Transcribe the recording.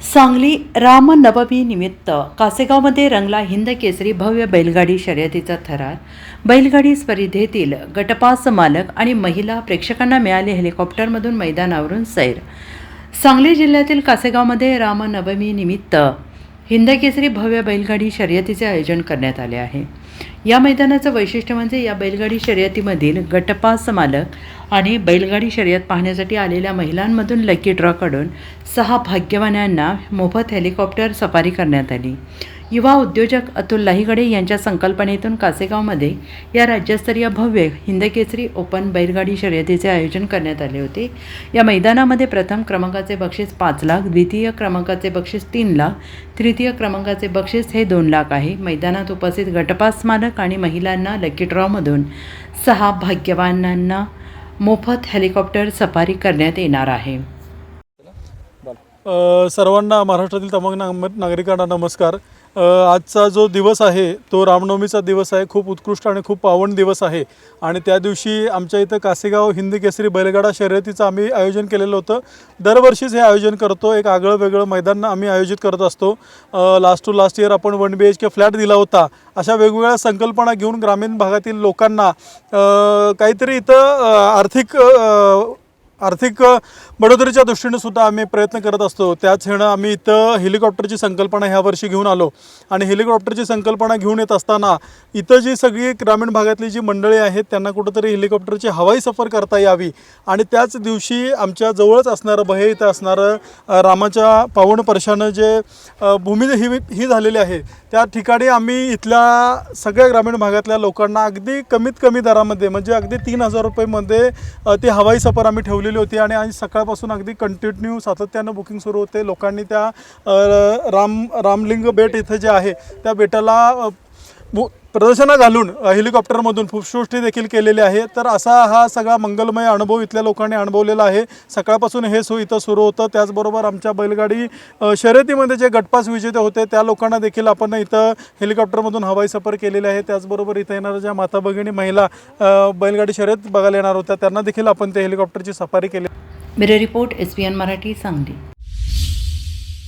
सांगली रामनवमी निमित्त कासेगावमध्ये रंगला हिंद केसरी भव्य बैलगाडी शर्यतीचा थरार। बैलगाडी स्पर्धेतील गटपास मालक आणि महिला प्रेक्षकांना मिळाले हेलिकॉप्टरमधून मैदानावरून सैर। सांगली जिल्ह्यातील कासेगावमध्ये रामनवमी निमित्त हिंद केसरी भव्य बैलगाडी शर्यतीचे आयोजन करण्यात आले आहे। या मैदानाचं वैशिष्ट्य म्हणजे या बैलगाडी शर्यतीमधील गटपास मालक आणि बैलगाडी शर्यत पाहण्यासाठी आलेल्या महिलांमधून लकी ड्रॉ काढून 6 भाग्यवानांना मोफत हेलिकॉप्टर सफारी करण्यात आली। युवा उद्योजक अतुल लाहीगडे यांच्या संकल्पनेतून कासेगावमध्ये या राज्यस्तरीय भव्य हिंदकेसरी ओपन बैलगाडी शर्यतीचे आयोजन करण्यात आले होते। या मैदानामध्ये प्रथम क्रमांकाचे बक्षीस 5 लाख, द्वितीय क्रमांकाचे बक्षीस 3 लाख, तृतीय क्रमांकाचे बक्षीस हे 2 लाख आहे। मैदानात उपस्थित गटपास मालक आणि महिलांना लकी ड्रॉमधून 6 भाग्यवानांना मोफत हेलिकॉप्टर सफारी करण्यात येणार आहे। सर्वांना महाराष्ट्रातील तमाम नागरिकांना नमस्कार। आजचा जो दिवस आहे तो रामनवमीचा दिवस आहे। खूप उत्कृष्ट आणि खूप पावन दिवस आहे आणि त्या दिवशी आमच्या इथं कासेगाव हिंद केसरी बैलगाडा शर्यतीचं आम्ही आयोजन केलेलं होतं। दरवर्षीच हे आयोजन करतो, एक आगळं वेगळं मैदान आम्ही आयोजित करत असतो। लास्ट टू लास्ट इयर आपण 1 BHK फ्लॅट दिला होता। अशा वेगवेगळ्या संकल्पना घेऊन ग्रामीण भागातील लोकांना काहीतरी इथं आर्थिक बढोतरीच्या दृष्टीने सुद्धा आम्ही प्रयत्न करत असतो। त्याच हेनं आम्ही इथं हेलिकॉप्टरची संकल्पना ह्या वर्षी घेऊन आलो आणि हेलिकॉप्टरची संकल्पना घेऊन येत असताना इथं जी सगळी ग्रामीण भागातली जी मंडळी आहेत त्यांना कुठंतरी हेलिकॉप्टरची हवाई सफर करता यावी आणि त्याच दिवशी आमच्या जवळच असणारं बहे इथं असणारं रामाच्या पावन परशानं जे भूमी ही झालेली आहे त्या ठिकाणी आम्ही इथल्या सगळ्या ग्रामीण भागातल्या लोकांना अगदी कमीत कमी दरामध्ये म्हणजे अगदी 3000 रुपयेमध्ये ती हवाई सफर आम्ही ठेवलेली होती आणि आज सकाळपासून अगदी कंटिन्यू सातत्यानं बुकिंग सुरू होते। लोकांनी त्या रामलिंग बेट इथं जे आहे त्या बेटाला प्रदर्शनं घालून हेलिकॉप्टरमधून पुष्पवृष्टी देखील केलेली आहे। तर असा हा सगळा मंगलमय अनुभव इथल्या लोकांनी अनुभवलेला आहे। सकाळपासून हे इथं सुरू होतं। त्याचबरोबर आमच्या बैलगाडी शर्यतीमध्ये जे गटपास विजेते होते त्या लोकांना देखील आपण इथं हेलिकॉप्टरमधून हवाई सफर केलेली आहे। त्याचबरोबर इथं येणाऱ्या ज्या माता भगिनी महिला बैलगाडी शर्यत बघायला येणार होत्या त्यांना देखील आपण ते हेलिकॉप्टरची सफारी केली। Bureau report SBN Marathi Sangli.